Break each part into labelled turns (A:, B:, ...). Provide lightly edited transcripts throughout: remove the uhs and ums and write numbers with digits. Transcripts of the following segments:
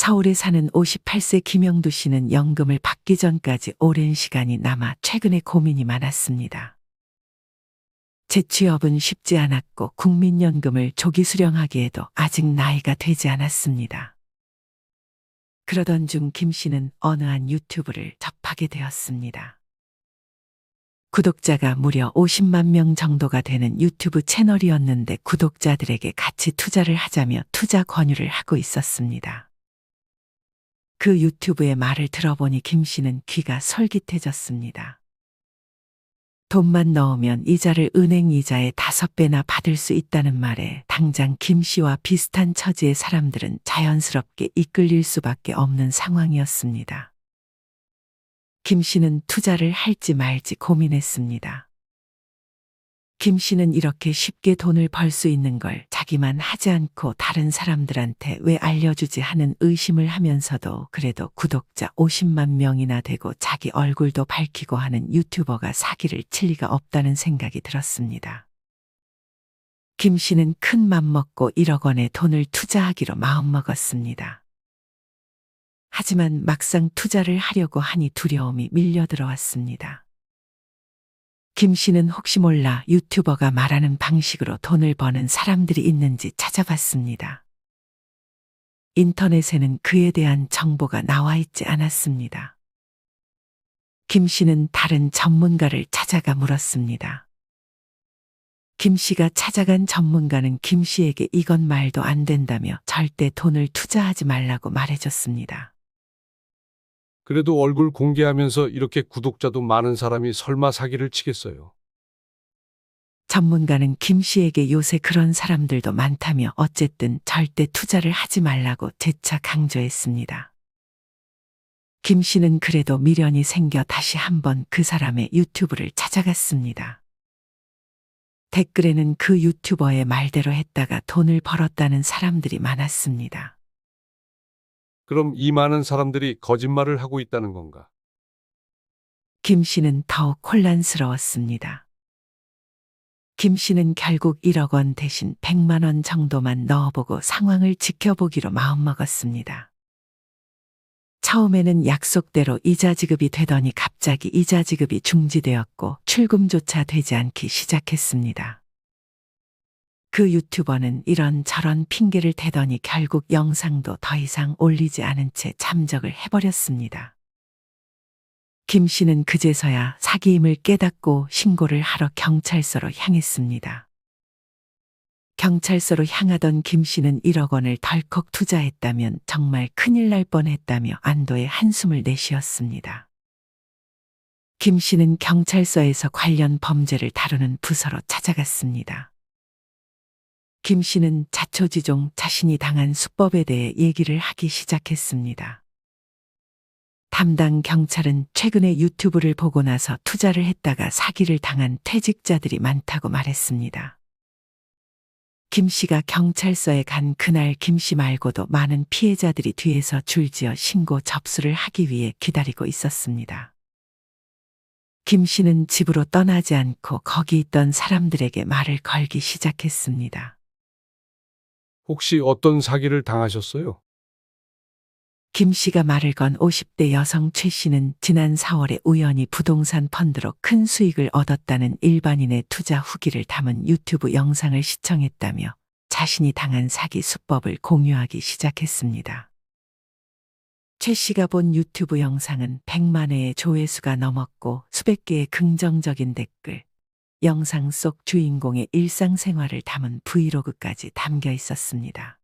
A: 서울에 사는 58세 김영두 씨는 연금을 받기 전까지 오랜 시간이 남아 최근에 고민이 많았습니다. 재취업은 쉽지 않았고 국민연금을 조기 수령하기에도 아직 나이가 되지 않았습니다. 그러던 중 김 씨는 어느 한 유튜브를 접하게 되었습니다. 구독자가 무려 50만 명 정도가 되는 유튜브 채널이었는데 구독자들에게 같이 투자를 하자며 투자 권유를 하고 있었습니다. 그 유튜브의 말을 들어보니 김 씨는 귀가 솔깃해졌습니다. 돈만 넣으면 이자를 은행 이자의 5배나 받을 수 있다는 말에 당장 김 씨와 비슷한 처지의 사람들은 자연스럽게 이끌릴 수밖에 없는 상황이었습니다. 김 씨는 투자를 할지 말지 고민했습니다. 김 씨는 이렇게 쉽게 돈을 벌 수 있는 걸 자기만 하지 않고 다른 사람들한테 왜 알려주지 하는 의심을 하면서도 그래도 구독자 50만 명이나 되고 자기 얼굴도 밝히고 하는 유튜버가 사기를 칠 리가 없다는 생각이 들었습니다. 김 씨는 큰 맘 먹고 1억 원의 돈을 투자하기로 마음먹었습니다. 하지만 막상 투자를 하려고 하니 두려움이 밀려 들어왔습니다. 김 씨는 혹시 몰라 유튜버가 말하는 방식으로 돈을 버는 사람들이 있는지 찾아봤습니다. 인터넷에는 그에 대한 정보가 나와 있지 않았습니다. 김 씨는 다른 전문가를 찾아가 물었습니다. 김 씨가 찾아간 전문가는 김 씨에게 이건 말도 안 된다며 절대 돈을 투자하지 말라고 말해줬습니다.
B: 그래도 얼굴 공개하면서 이렇게 구독자도 많은 사람이 설마 사기를 치겠어요?
A: 전문가는 김 씨에게 요새 그런 사람들도 많다며 어쨌든 절대 투자를 하지 말라고 재차 강조했습니다. 김 씨는 그래도 미련이 생겨 다시 한번 그 사람의 유튜브를 찾아갔습니다. 댓글에는 그 유튜버의 말대로 했다가 돈을 벌었다는 사람들이 많았습니다.
B: 그럼 이 많은 사람들이 거짓말을 하고 있다는 건가?
A: 김 씨는 더욱 혼란스러웠습니다. 김 씨는 결국 1억 원 대신 100만 원 정도만 넣어보고 상황을 지켜보기로 마음먹었습니다. 처음에는 약속대로 이자 지급이 되더니 갑자기 이자 지급이 중지되었고 출금조차 되지 않기 시작했습니다. 그 유튜버는 이런저런 핑계를 대더니 결국 영상도 더 이상 올리지 않은 채 잠적을 해버렸습니다. 김 씨는 그제서야 사기임을 깨닫고 신고를 하러 경찰서로 향했습니다. 경찰서로 향하던 김 씨는 1억 원을 덜컥 투자했다면 정말 큰일 날 뻔했다며 안도의 한숨을 내쉬었습니다. 김 씨는 경찰서에서 관련 범죄를 다루는 부서로 찾아갔습니다. 김 씨는 자초지종 자신이 당한 수법에 대해 얘기를 하기 시작했습니다. 담당 경찰은 최근에 유튜브를 보고 나서 투자를 했다가 사기를 당한 퇴직자들이 많다고 말했습니다. 김 씨가 경찰서에 간 그날 김 씨 말고도 많은 피해자들이 뒤에서 줄지어 신고 접수를 하기 위해 기다리고 있었습니다. 김 씨는 집으로 떠나지 않고 거기 있던 사람들에게 말을 걸기 시작했습니다.
B: 혹시 어떤 사기를 당하셨어요?
A: 김 씨가 말을 건 50대 여성 최 씨는 지난 4월에 우연히 부동산 펀드로 큰 수익을 얻었다는 일반인의 투자 후기를 담은 유튜브 영상을 시청했다며 자신이 당한 사기 수법을 공유하기 시작했습니다. 최 씨가 본 유튜브 영상은 100만 회의 조회수가 넘었고 수백 개의 긍정적인 댓글, 영상 속 주인공의 일상생활을 담은 브이로그까지 담겨 있었습니다.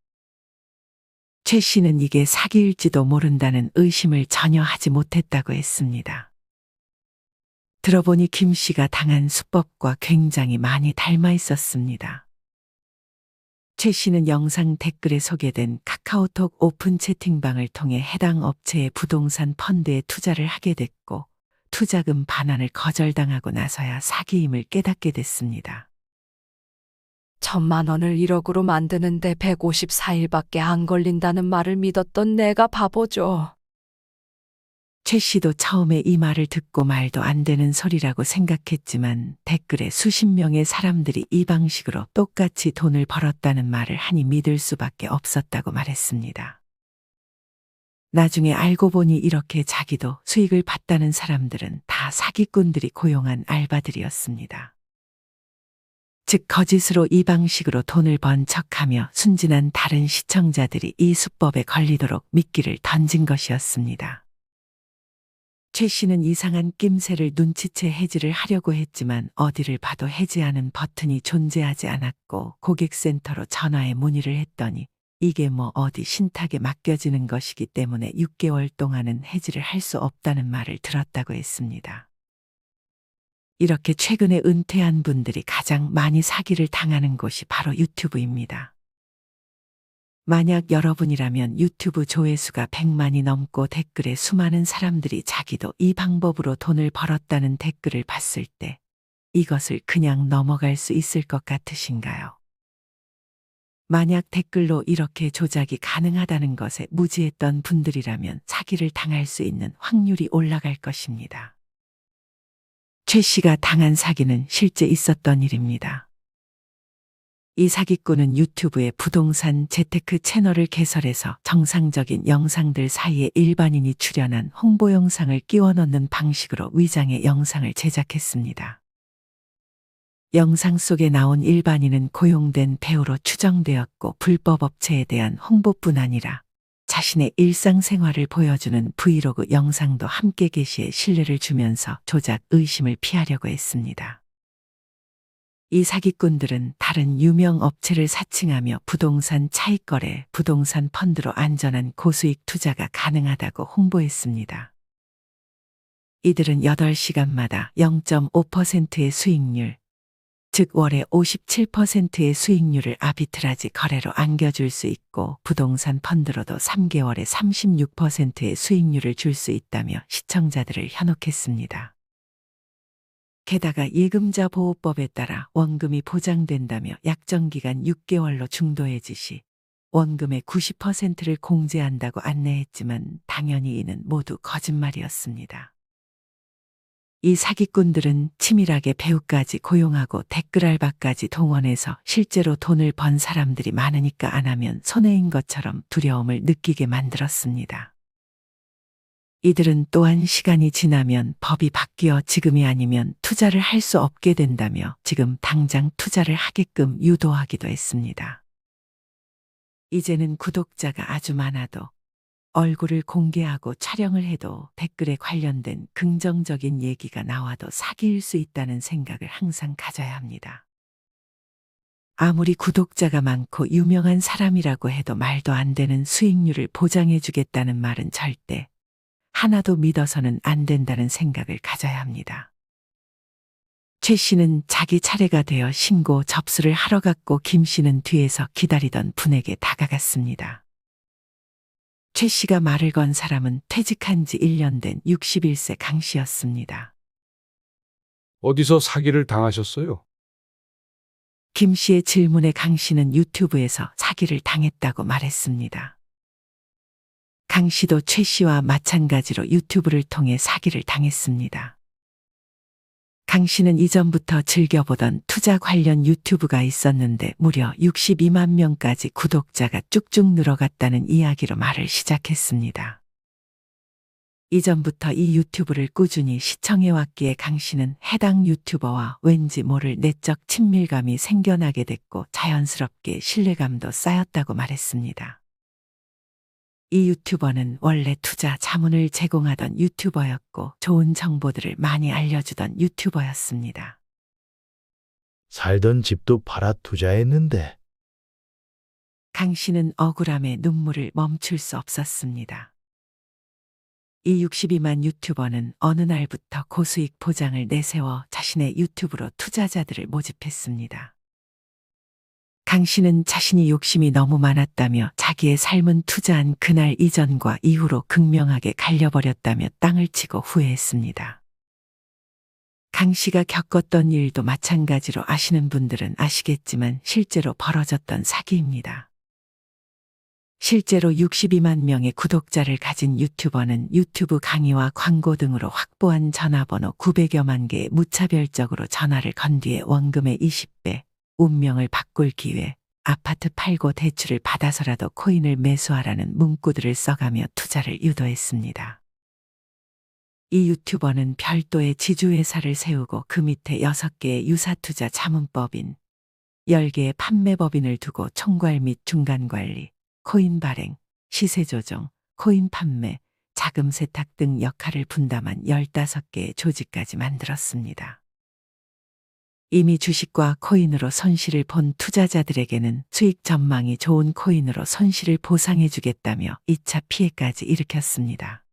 A: 최 씨는 이게 사기일지도 모른다는 의심을 전혀 하지 못했다고 했습니다. 들어보니 김 씨가 당한 수법과 굉장히 많이 닮아 있었습니다. 최 씨는 영상 댓글에 소개된 카카오톡 오픈 채팅방을 통해 해당 업체의 부동산 펀드에 투자를 하게 됐고 투자금 반환을 거절당하고 나서야 사기임을 깨닫게 됐습니다.
C: 1,000만 원을 1억으로 만드는데 154일밖에 안 걸린다는 말을 믿었던 내가 바보죠.
A: 최 씨도 처음에 이 말을 듣고 말도 안 되는 소리라고 생각했지만 댓글에 수십 명의 사람들이 이 방식으로 똑같이 돈을 벌었다는 말을 하니 믿을 수밖에 없었다고 말했습니다. 나중에 알고 보니 이렇게 자기도 수익을 봤다는 사람들은 다 사기꾼들이 고용한 알바들이었습니다. 즉 거짓으로 이 방식으로 돈을 번 척하며 순진한 다른 시청자들이 이 수법에 걸리도록 미끼를 던진 것이었습니다. 최 씨는 이상한 낌새를 눈치채 해지를 하려고 했지만 어디를 봐도 해지하는 버튼이 존재하지 않았고 고객센터로 전화해 문의를 했더니 이게 뭐 어디 신탁에 맡겨지는 것이기 때문에 6개월 동안은 해지를 할 수 없다는 말을 들었다고 했습니다. 이렇게 최근에 은퇴한 분들이 가장 많이 사기를 당하는 곳이 바로 유튜브입니다. 만약 여러분이라면 유튜브 조회수가 100만이 넘고 댓글에 수많은 사람들이 자기도 이 방법으로 돈을 벌었다는 댓글을 봤을 때 이것을 그냥 넘어갈 수 있을 것 같으신가요? 만약 댓글로 이렇게 조작이 가능하다는 것에 무지했던 분들이라면 사기를 당할 수 있는 확률이 올라갈 것입니다. 최 씨가 당한 사기는 실제 있었던 일입니다. 이 사기꾼은 유튜브에 부동산 재테크 채널을 개설해서 정상적인 영상들 사이에 일반인이 출연한 홍보 영상을 끼워 넣는 방식으로 위장의 영상을 제작했습니다. 영상 속에 나온 일반인은 고용된 배우로 추정되었고 불법 업체에 대한 홍보뿐 아니라 자신의 일상생활을 보여주는 브이로그 영상도 함께 게시해 신뢰를 주면서 조작 의심을 피하려고 했습니다. 이 사기꾼들은 다른 유명 업체를 사칭하며 부동산 차익거래, 부동산 펀드로 안전한 고수익 투자가 가능하다고 홍보했습니다. 이들은 8시간마다 0.5%의 수익률, 즉 월에 57%의 수익률을 아비트라지 거래로 안겨줄 수 있고 부동산 펀드로도 3개월에 36%의 수익률을 줄 수 있다며 시청자들을 현혹했습니다. 게다가 예금자 보호법에 따라 원금이 보장된다며 약정기간 6개월로 중도해지 시 원금의 90%를 공제한다고 안내했지만 당연히 이는 모두 거짓말이었습니다. 이 사기꾼들은 치밀하게 배우까지 고용하고 댓글 알바까지 동원해서 실제로 돈을 번 사람들이 많으니까 안 하면 손해인 것처럼 두려움을 느끼게 만들었습니다. 이들은 또한 시간이 지나면 법이 바뀌어 지금이 아니면 투자를 할 수 없게 된다며 지금 당장 투자를 하게끔 유도하기도 했습니다. 이제는 구독자가 아주 많아도 얼굴을 공개하고 촬영을 해도 댓글에 관련된 긍정적인 얘기가 나와도 사기일 수 있다는 생각을 항상 가져야 합니다. 아무리 구독자가 많고 유명한 사람이라고 해도 말도 안 되는 수익률을 보장해 주겠다는 말은 절대 하나도 믿어서는 안 된다는 생각을 가져야 합니다. 최 씨는 자기 차례가 되어 신고 접수를 하러 갔고 김 씨는 뒤에서 기다리던 분에게 다가갔습니다. 최 씨가 말을 건 사람은 퇴직한 지 1년 된 61세 강 씨였습니다.
B: 어디서 사기를 당하셨어요?
A: 김 씨의 질문에 강 씨는 유튜브에서 사기를 당했다고 말했습니다. 강 씨도 최 씨와 마찬가지로 유튜브를 통해 사기를 당했습니다. 강 씨는 이전부터 즐겨보던 투자 관련 유튜브가 있었는데 무려 62만 명까지 구독자가 쭉쭉 늘어갔다는 이야기로 말을 시작했습니다. 이전부터 이 유튜브를 꾸준히 시청해왔기에 강 씨는 해당 유튜버와 왠지 모를 내적 친밀감이 생겨나게 됐고 자연스럽게 신뢰감도 쌓였다고 말했습니다. 이 유튜버는 원래 투자 자문을 제공하던 유튜버였고 좋은 정보들을 많이 알려주던 유튜버였습니다.
D: 살던 집도 팔아 투자했는데
A: 강 씨는 억울함에 눈물을 멈출 수 없었습니다. 이 62만 유튜버는 어느 날부터 고수익 보장을 내세워 자신의 유튜브로 투자자들을 모집했습니다. 강 씨는 자신이 욕심이 너무 많았다며 자기의 삶은 투자한 그날 이전과 이후로 극명하게 갈려버렸다며 땅을 치고 후회했습니다. 강 씨가 겪었던 일도 마찬가지로 아시는 분들은 아시겠지만 실제로 벌어졌던 사기입니다. 실제로 62만 명의 구독자를 가진 유튜버는 유튜브 강의와 광고 등으로 확보한 전화번호 900여만 개에 무차별적으로 전화를 건 뒤에 원금의 20배, 운명을 바꿀 기회, 아파트 팔고 대출을 받아서라도 코인을 매수하라는 문구들을 써가며 투자를 유도했습니다. 이 유튜버는 별도의 지주회사를 세우고 그 밑에 6개의 유사투자 자문법인, 10개의 판매법인을 두고 총괄 및 중간관리, 코인 발행, 시세 조정, 코인 판매, 자금 세탁 등 역할을 분담한 15개의 조직까지 만들었습니다. 이미 주식과 코인으로 손실을 본 투자자들에게는 수익 전망이 좋은 코인으로 손실을 보상해주겠다며 2차 피해까지 일으켰습니다.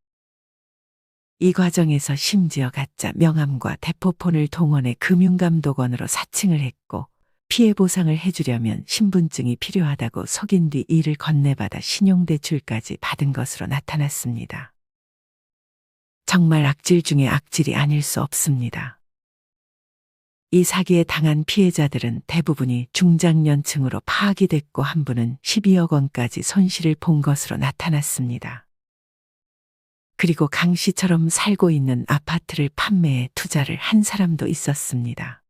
A: 이 과정에서 심지어 가짜 명함과 대포폰을 동원해 금융감독원으로 사칭을 했고 피해 보상을 해주려면 신분증이 필요하다고 속인 뒤 이를 건네받아 신용대출까지 받은 것으로 나타났습니다. 정말 악질 중에 악질이 아닐 수 없습니다. 이 사기에 당한 피해자들은 대부분이 중장년층으로 파악이 됐고 한 분은 12억 원까지 손실을 본 것으로 나타났습니다. 그리고 강 씨처럼 살고 있는 아파트를 판매해 투자를 한 사람도 있었습니다.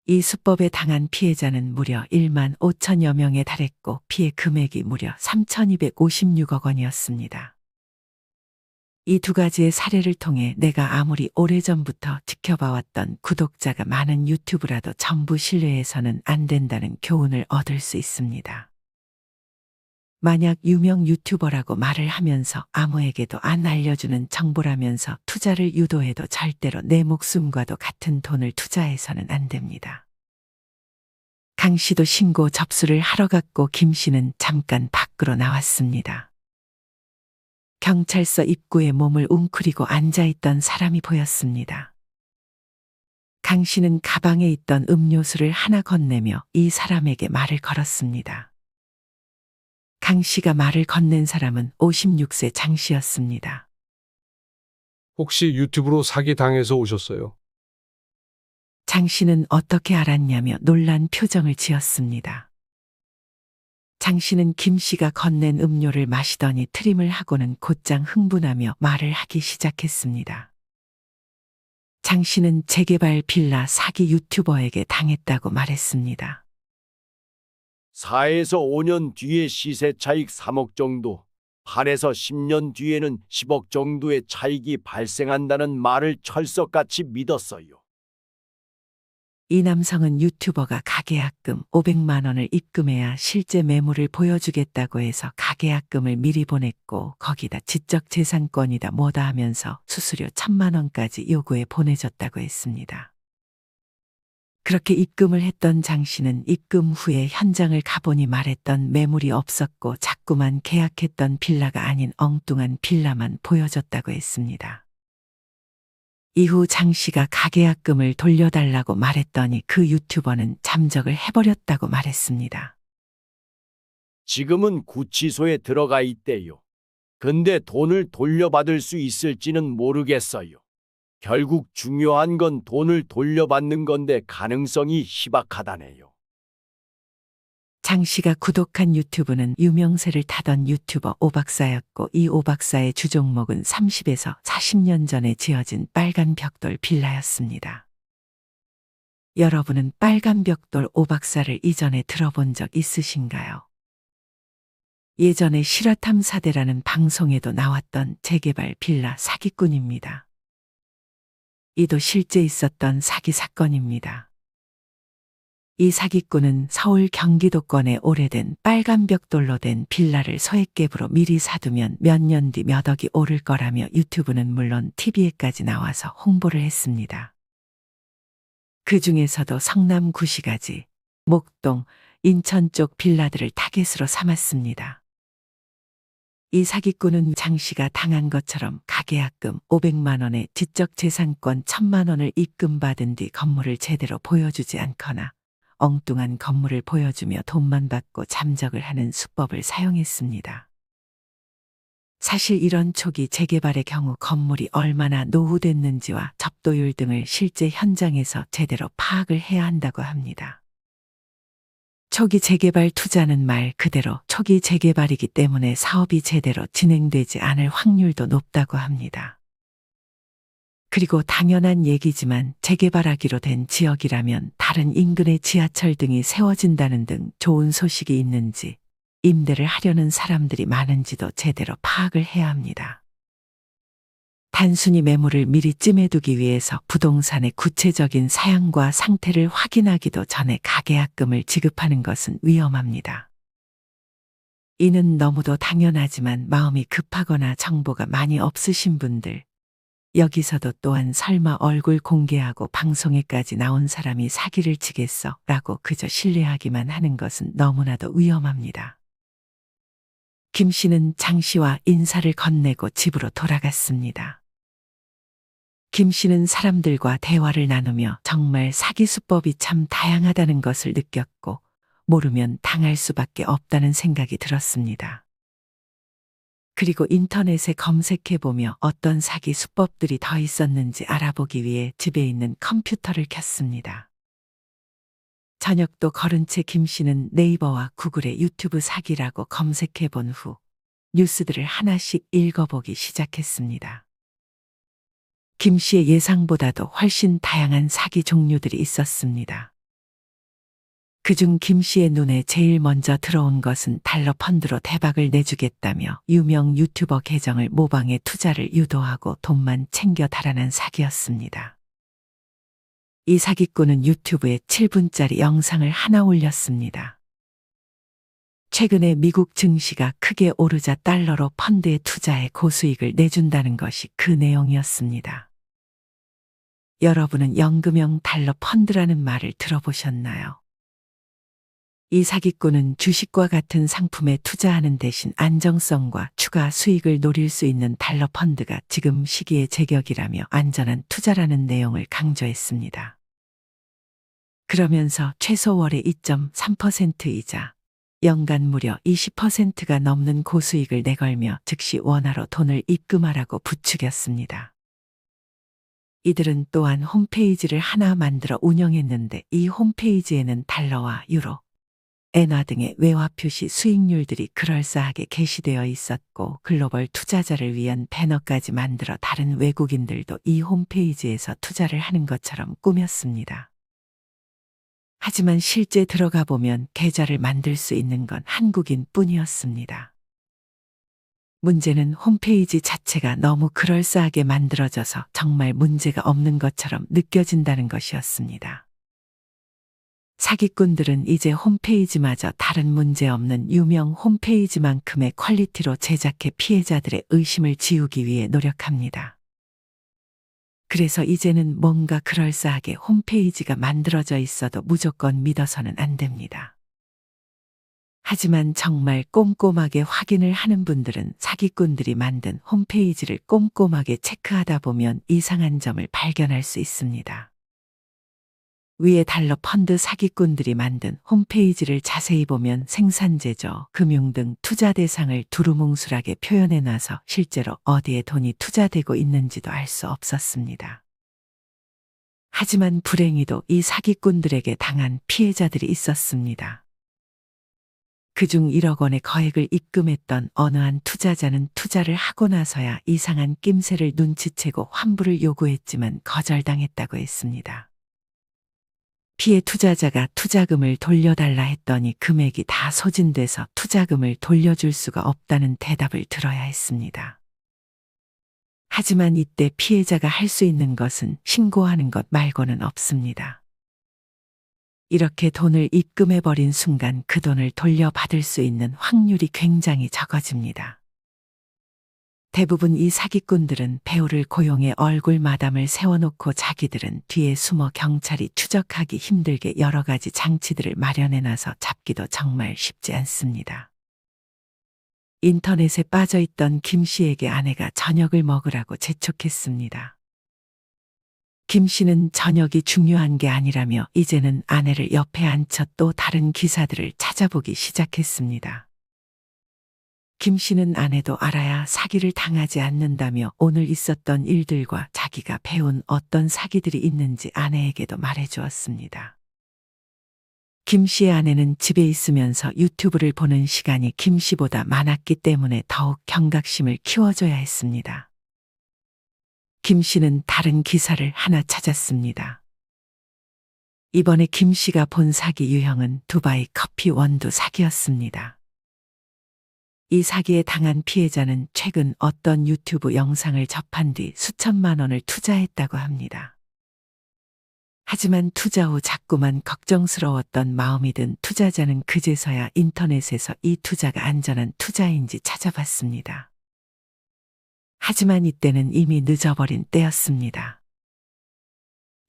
A: 이 수법에 당한 피해자는 무려 1만 5천여 명에 달했고 피해 금액이 무려 3,256억 원이었습니다. 이 두 가지의 사례를 통해 내가 아무리 오래전부터 지켜봐왔던 구독자가 많은 유튜브라도 전부 신뢰해서는 안 된다는 교훈을 얻을 수 있습니다. 만약 유명 유튜버라고 말을 하면서 아무에게도 안 알려주는 정보라면서 투자를 유도해도 절대로 내 목숨과도 같은 돈을 투자해서는 안 됩니다. 강 씨도 신고 접수를 하러 갔고 김 씨는 잠깐 밖으로 나왔습니다. 경찰서 입구에 몸을 웅크리고 앉아있던 사람이 보였습니다. 강 씨는 가방에 있던 음료수를 하나 건네며 이 사람에게 말을 걸었습니다. 강 씨가 말을 건넨 사람은 56세 장 씨였습니다.
B: 혹시 유튜브로 사기 당해서 오셨어요?
A: 장 씨는 어떻게 알았냐며 놀란 표정을 지었습니다. 장 씨는 김 씨가 건넨 음료를 마시더니 트림을 하고는 곧장 흥분하며 말을 하기 시작했습니다. 장 씨는 재개발 빌라 사기 유튜버에게 당했다고 말했습니다.
E: 4에서 5년 뒤에 시세 차익 3억 정도, 8에서 10년 뒤에는 10억 정도의 차익이 발생한다는 말을 철석같이 믿었어요.
A: 이 남성은 유튜버가 가계약금 500만 원을 입금해야 실제 매물을 보여주겠다고 해서 가계약금을 미리 보냈고 거기다 지적재산권이다 뭐다 하면서 수수료 1,000만 원까지 요구해 보내줬다고 했습니다. 그렇게 입금을 했던 장 씨는 입금 후에 현장을 가보니 말했던 매물이 없었고 자꾸만 계약했던 빌라가 아닌 엉뚱한 빌라만 보여줬다고 했습니다. 이후 장 씨가 가계약금을 돌려달라고 말했더니 그 유튜버는 잠적을 해버렸다고 말했습니다.
E: 지금은 구치소에 들어가 있대요. 근데 돈을 돌려받을 수 있을지는 모르겠어요. 결국 중요한 건 돈을 돌려받는 건데 가능성이 희박하다네요.
A: 장 씨가 구독한 유튜브는 유명세를 타던 유튜버 오박사였고 이 오박사의 주종목은 30에서 40년 전에 지어진 빨간 벽돌 빌라였습니다. 여러분은 빨간 벽돌 오박사를 이전에 들어본 적 있으신가요? 예전에 실화탐사대라는 방송에도 나왔던 재개발 빌라 사기꾼입니다. 이도 실제 있었던 사기 사건입니다. 이 사기꾼은 서울 경기도권의 오래된 빨간 벽돌로 된 빌라를 소액갭으로 미리 사두면 몇 년 뒤 몇 억이 오를 거라며 유튜브는 물론 TV에까지 나와서 홍보를 했습니다. 그 중에서도 성남 구시가지, 목동, 인천 쪽 빌라들을 타겟으로 삼았습니다. 이 사기꾼은 장 씨가 당한 것처럼 가계약금 500만 원에 지적재산권 1,000만 원을 입금받은 뒤 건물을 제대로 보여주지 않거나 엉뚱한 건물을 보여주며 돈만 받고 잠적을 하는 수법을 사용했습니다. 사실 이런 초기 재개발의 경우 건물이 얼마나 노후됐는지와 접도율 등을 실제 현장에서 제대로 파악을 해야 한다고 합니다. 초기 재개발 투자는 말 그대로 초기 재개발이기 때문에 사업이 제대로 진행되지 않을 확률도 높다고 합니다. 그리고 당연한 얘기지만 재개발하기로 된 지역이라면 다른 인근의 지하철 등이 세워진다는 등 좋은 소식이 있는지 임대를 하려는 사람들이 많은지도 제대로 파악을 해야 합니다. 단순히 매물을 미리 찜해두기 위해서 부동산의 구체적인 사양과 상태를 확인하기도 전에 가계약금을 지급하는 것은 위험합니다. 이는 너무도 당연하지만 마음이 급하거나 정보가 많이 없으신 분들, 여기서도 또한 설마 얼굴 공개하고 방송에까지 나온 사람이 사기를 치겠어 라고 그저 신뢰하기만 하는 것은 너무나도 위험합니다. 김 씨는 장 씨와 인사를 건네고 집으로 돌아갔습니다. 김 씨는 사람들과 대화를 나누며 정말 사기 수법이 참 다양하다는 것을 느꼈고 모르면 당할 수밖에 없다는 생각이 들었습니다. 그리고 인터넷에 검색해보며 어떤 사기 수법들이 더 있었는지 알아보기 위해 집에 있는 컴퓨터를 켰습니다. 저녁도 거른 채 김 씨는 네이버와 구글에 유튜브 사기라고 검색해본 후 뉴스들을 하나씩 읽어보기 시작했습니다. 김 씨의 예상보다도 훨씬 다양한 사기 종류들이 있었습니다. 그중 김 씨의 눈에 제일 먼저 들어온 것은 달러 펀드로 대박을 내주겠다며 유명 유튜버 계정을 모방해 투자를 유도하고 돈만 챙겨 달아난 사기였습니다. 이 사기꾼은 유튜브에 7분짜리 영상을 하나 올렸습니다. 최근에 미국 증시가 크게 오르자 달러로 펀드에 투자해 고수익을 내준다는 것이 그 내용이었습니다. 여러분은 연금형 달러 펀드라는 말을 들어보셨나요? 이 사기꾼은 주식과 같은 상품에 투자하는 대신 안정성과 추가 수익을 노릴 수 있는 달러 펀드가 지금 시기에 제격이라며 안전한 투자라는 내용을 강조했습니다. 그러면서 최소 월에 2.3% 이자, 연간 무려 20%가 넘는 고수익을 내걸며 즉시 원화로 돈을 입금하라고 부추겼습니다. 이들은 또한 홈페이지를 하나 만들어 운영했는데 이 홈페이지에는 달러와 유로, 엔화 등의 외화 표시 수익률들이 그럴싸하게 게시되어 있었고 글로벌 투자자를 위한 배너까지 만들어 다른 외국인들도 이 홈페이지에서 투자를 하는 것처럼 꾸몄습니다. 하지만 실제 들어가 보면 계좌를 만들 수 있는 건 한국인 뿐이었습니다. 문제는 홈페이지 자체가 너무 그럴싸하게 만들어져서 정말 문제가 없는 것처럼 느껴진다는 것이었습니다. 사기꾼들은 이제 홈페이지마저 다른 문제 없는 유명 홈페이지만큼의 퀄리티로 제작해 피해자들의 의심을 지우기 위해 노력합니다. 그래서 이제는 뭔가 그럴싸하게 홈페이지가 만들어져 있어도 무조건 믿어서는 안 됩니다. 하지만 정말 꼼꼼하게 확인을 하는 분들은 사기꾼들이 만든 홈페이지를 꼼꼼하게 체크하다 보면 이상한 점을 발견할 수 있습니다. 위에 달러 펀드 사기꾼들이 만든 홈페이지를 자세히 보면 생산제조, 금융 등 투자 대상을 두루뭉술하게 표현해놔서 실제로 어디에 돈이 투자되고 있는지도 알 수 없었습니다. 하지만 불행히도 이 사기꾼들에게 당한 피해자들이 있었습니다. 그중 1억 원의 거액을 입금했던 어느 한 투자자는 투자를 하고 나서야 이상한 낌새를 눈치채고 환불을 요구했지만 거절당했다고 했습니다. 피해 투자자가 투자금을 돌려달라 했더니 금액이 다 소진돼서 투자금을 돌려줄 수가 없다는 대답을 들어야 했습니다. 하지만 이때 피해자가 할 수 있는 것은 신고하는 것 말고는 없습니다. 이렇게 돈을 입금해버린 순간 그 돈을 돌려받을 수 있는 확률이 굉장히 적어집니다. 대부분 이 사기꾼들은 배우를 고용해 얼굴 마담을 세워놓고 자기들은 뒤에 숨어 경찰이 추적하기 힘들게 여러 가지 장치들을 마련해놔서 잡기도 정말 쉽지 않습니다. 인터넷에 빠져있던 김 씨에게 아내가 저녁을 먹으라고 재촉했습니다. 김 씨는 저녁이 중요한 게 아니라며 이제는 아내를 옆에 앉혀 또 다른 기사들을 찾아보기 시작했습니다. 김 씨는 아내도 알아야 사기를 당하지 않는다며 오늘 있었던 일들과 자기가 배운 어떤 사기들이 있는지 아내에게도 말해주었습니다. 김 씨의 아내는 집에 있으면서 유튜브를 보는 시간이 김 씨보다 많았기 때문에 더욱 경각심을 키워줘야 했습니다. 김 씨는 다른 기사를 하나 찾았습니다. 이번에 김 씨가 본 사기 유형은 두바이 커피 원두 사기였습니다. 이 사기에 당한 피해자는 최근 어떤 유튜브 영상을 접한 뒤 수천만 원을 투자했다고 합니다. 하지만 투자 후 자꾸만 걱정스러웠던 마음이 든 투자자는 그제서야 인터넷에서 이 투자가 안전한 투자인지 찾아봤습니다. 하지만 이때는 이미 늦어버린 때였습니다.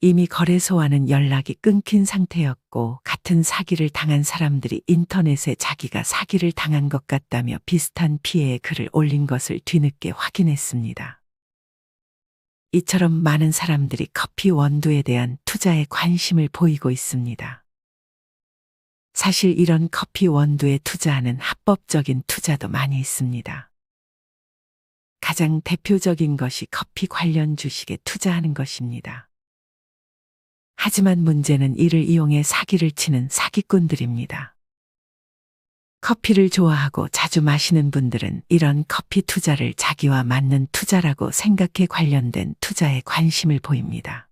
A: 이미 거래소와는 연락이 끊긴 상태였고 같은 사기를 당한 사람들이 인터넷에 자기가 사기를 당한 것 같다며 비슷한 피해의 글을 올린 것을 뒤늦게 확인했습니다. 이처럼 많은 사람들이 커피 원두에 대한 투자에 관심을 보이고 있습니다. 사실 이런 커피 원두에 투자하는 합법적인 투자도 많이 있습니다. 가장 대표적인 것이 커피 관련 주식에 투자하는 것입니다. 하지만 문제는 이를 이용해 사기를 치는 사기꾼들입니다. 커피를 좋아하고 자주 마시는 분들은 이런 커피 투자를 자기와 맞는 투자라고 생각해 관련된 투자에 관심을 보입니다.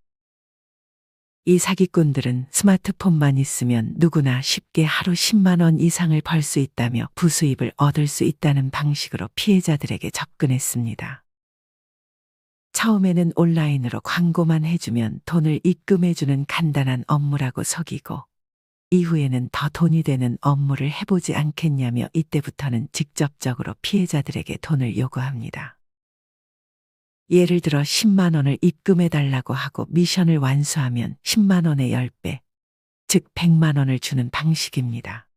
A: 이 사기꾼들은 스마트폰만 있으면 누구나 쉽게 하루 10만 원 이상을 벌 수 있다며 부수입을 얻을 수 있다는 방식으로 피해자들에게 접근했습니다. 처음에는 온라인으로 광고만 해주면 돈을 입금해주는 간단한 업무라고 속이고 이후에는 더 돈이 되는 업무를 해보지 않겠냐며 이때부터는 직접적으로 피해자들에게 돈을 요구합니다. 예를 들어 10만 원을 입금해달라고 하고 미션을 완수하면 10만 원의 10배, 즉 100만 원을 주는 방식입니다.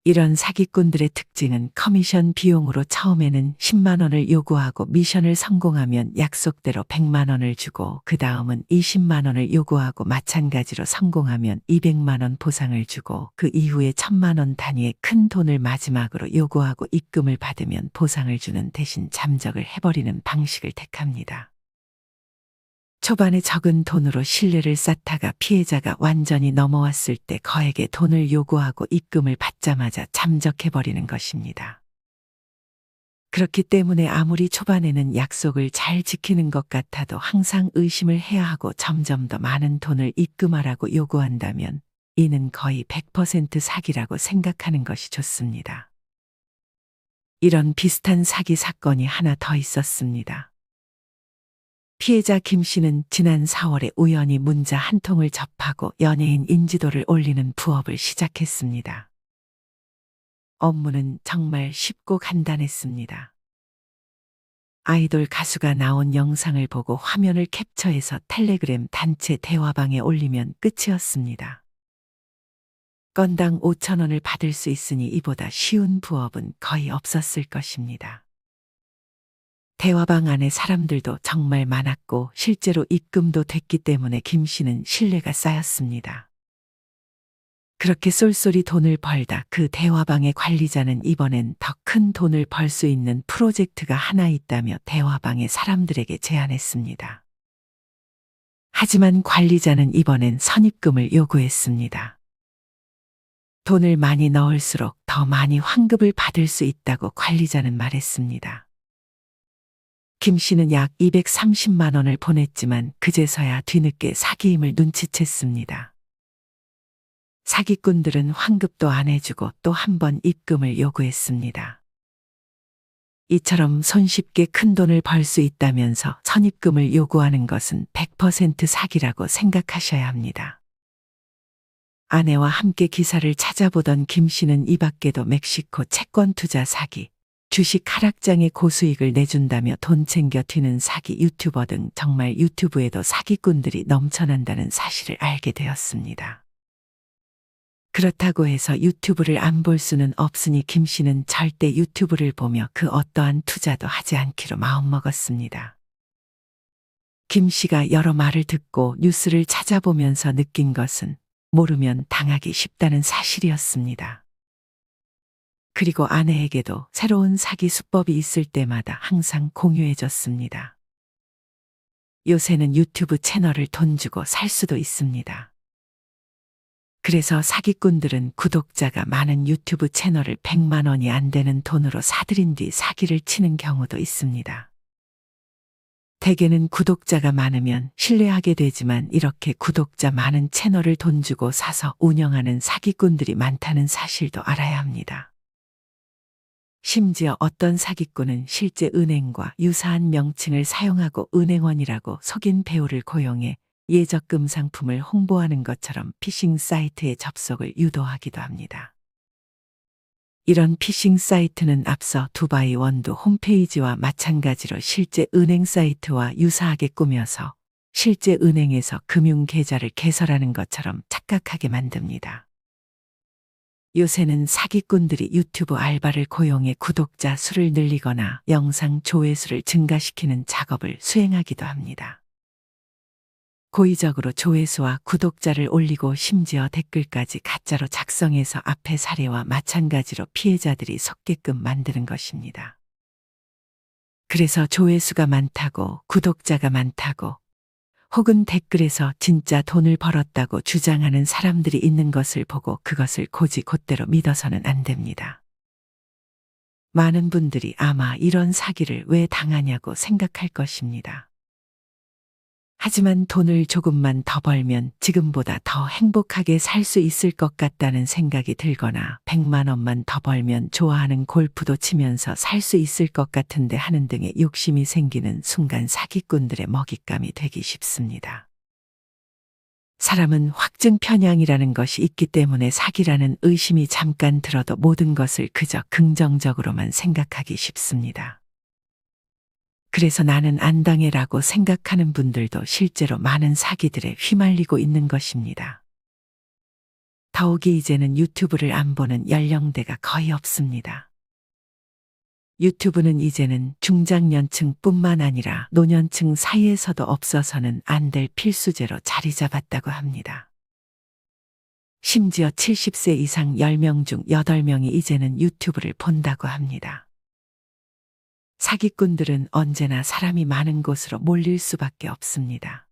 A: 이런 사기꾼들의 특징은 커미션 비용으로 처음에는 10만 원을 요구하고 미션을 성공하면 약속대로 100만 원을 주고 그 다음은 20만 원을 요구하고 마찬가지로 성공하면 200만 원 보상을 주고 그 이후에 1000만 원 단위의 큰 돈을 마지막으로 요구하고 입금을 받으면 보상을 주는 대신 잠적을 해버리는 방식을 택합니다. 초반에 적은 돈으로 신뢰를 쌓다가 피해자가 완전히 넘어왔을 때 거액의 돈을 요구하고 입금을 받자마자 잠적해버리는 것입니다. 그렇기 때문에 아무리 초반에는 약속을 잘 지키는 것 같아도 항상 의심을 해야 하고 점점 더 많은 돈을 입금하라고 요구한다면 이는 거의 100% 사기라고 생각하는 것이 좋습니다. 이런 비슷한 사기 사건이 하나 더 있었습니다. 피해자 김 씨는 지난 4월에 우연히 문자 한 통을 접하고 연예인 인지도를 올리는 부업을 시작했습니다. 업무는 정말 쉽고 간단했습니다. 아이돌 가수가 나온 영상을 보고 화면을 캡처해서 텔레그램 단체 대화방에 올리면 끝이었습니다. 건당 5천 원을 받을 수 있으니 이보다 쉬운 부업은 거의 없었을 것입니다. 대화방 안에 사람들도 정말 많았고 실제로 입금도 됐기 때문에 김 씨는 신뢰가 쌓였습니다. 그렇게 쏠쏠이 돈을 벌다 그 대화방의 관리자는 이번엔 더 큰 돈을 벌 수 있는 프로젝트가 하나 있다며 대화방의 사람들에게 제안했습니다. 하지만 관리자는 이번엔 선입금을 요구했습니다. 돈을 많이 넣을수록 더 많이 환급을 받을 수 있다고 관리자는 말했습니다. 김 씨는 약 230만 원을 보냈지만 그제서야 뒤늦게 사기임을 눈치챘습니다. 사기꾼들은 환급도 안 해주고 또 한 번 입금을 요구했습니다. 이처럼 손쉽게 큰 돈을 벌 수 있다면서 선입금을 요구하는 것은 100% 사기라고 생각하셔야 합니다. 아내와 함께 기사를 찾아보던 김 씨는 이 밖에도 멕시코 채권 투자 사기, 주식 하락장에 고수익을 내준다며 돈 챙겨 튀는 사기 유튜버 등 정말 유튜브에도 사기꾼들이 넘쳐난다는 사실을 알게 되었습니다. 그렇다고 해서 유튜브를 안 볼 수는 없으니 김 씨는 절대 유튜브를 보며 그 어떠한 투자도 하지 않기로 마음먹었습니다. 김 씨가 여러 말을 듣고 뉴스를 찾아보면서 느낀 것은 모르면 당하기 쉽다는 사실이었습니다. 그리고 아내에게도 새로운 사기 수법이 있을 때마다 항상 공유해줬습니다. 요새는 유튜브 채널을 돈 주고 살 수도 있습니다. 그래서 사기꾼들은 구독자가 많은 유튜브 채널을 100만 원이 안 되는 돈으로 사들인 뒤 사기를 치는 경우도 있습니다. 대개는 구독자가 많으면 신뢰하게 되지만 이렇게 구독자 많은 채널을 돈 주고 사서 운영하는 사기꾼들이 많다는 사실도 알아야 합니다. 심지어 어떤 사기꾼은 실제 은행과 유사한 명칭을 사용하고 은행원이라고 속인 배우를 고용해 예적금 상품을 홍보하는 것처럼 피싱 사이트에 접속을 유도하기도 합니다. 이런 피싱 사이트는 앞서 두바이 원두 홈페이지와 마찬가지로 실제 은행 사이트와 유사하게 꾸며서 실제 은행에서 금융 계좌를 개설하는 것처럼 착각하게 만듭니다. 요새는 사기꾼들이 유튜브 알바를 고용해 구독자 수를 늘리거나 영상 조회수를 증가시키는 작업을 수행하기도 합니다. 고의적으로 조회수와 구독자를 올리고 심지어 댓글까지 가짜로 작성해서 앞의 사례와 마찬가지로 피해자들이 속게끔 만드는 것입니다. 그래서 조회수가 많다고, 구독자가 많다고, 혹은 댓글에서 진짜 돈을 벌었다고 주장하는 사람들이 있는 것을 보고 그것을 곧이곧대로 믿어서는 안 됩니다. 많은 분들이 아마 이런 사기를 왜 당하냐고 생각할 것입니다. 하지만 돈을 조금만 더 벌면 지금보다 더 행복하게 살 수 있을 것 같다는 생각이 들거나 100만 원만 더 벌면 좋아하는 골프도 치면서 살 수 있을 것 같은데 하는 등의 욕심이 생기는 순간 사기꾼들의 먹잇감이 되기 쉽습니다. 사람은 확증 편향이라는 것이 있기 때문에 사기라는 의심이 잠깐 들어도 모든 것을 그저 긍정적으로만 생각하기 쉽습니다. 그래서 나는 안 당해라고 생각하는 분들도 실제로 많은 사기들에 휘말리고 있는 것입니다. 더욱이 이제는 유튜브를 안 보는 연령대가 거의 없습니다. 유튜브는 이제는 중장년층뿐만 아니라 노년층 사이에서도 없어서는 안 될 필수제로 자리 잡았다고 합니다. 심지어 70세 이상 10명 중 8명이 이제는 유튜브를 본다고 합니다. 사기꾼들은 언제나 사람이 많은 곳으로 몰릴 수밖에 없습니다.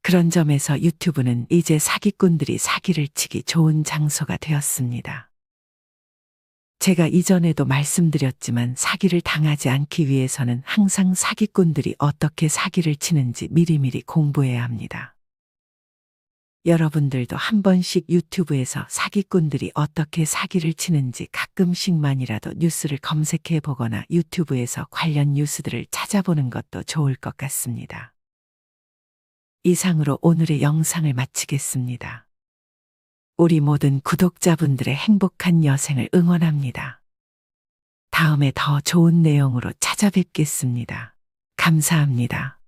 A: 그런 점에서 유튜브는 이제 사기꾼들이 사기를 치기 좋은 장소가 되었습니다. 제가 이전에도 말씀드렸지만 사기를 당하지 않기 위해서는 항상 사기꾼들이 어떻게 사기를 치는지 미리미리 공부해야 합니다. 여러분들도 한 번씩 유튜브에서 사기꾼들이 어떻게 사기를 치는지 가끔씩만이라도 뉴스를 검색해 보거나 유튜브에서 관련 뉴스들을 찾아보는 것도 좋을 것 같습니다. 이상으로 오늘의 영상을 마치겠습니다. 우리 모든 구독자분들의 행복한 여생을 응원합니다. 다음에 더 좋은 내용으로 찾아뵙겠습니다. 감사합니다.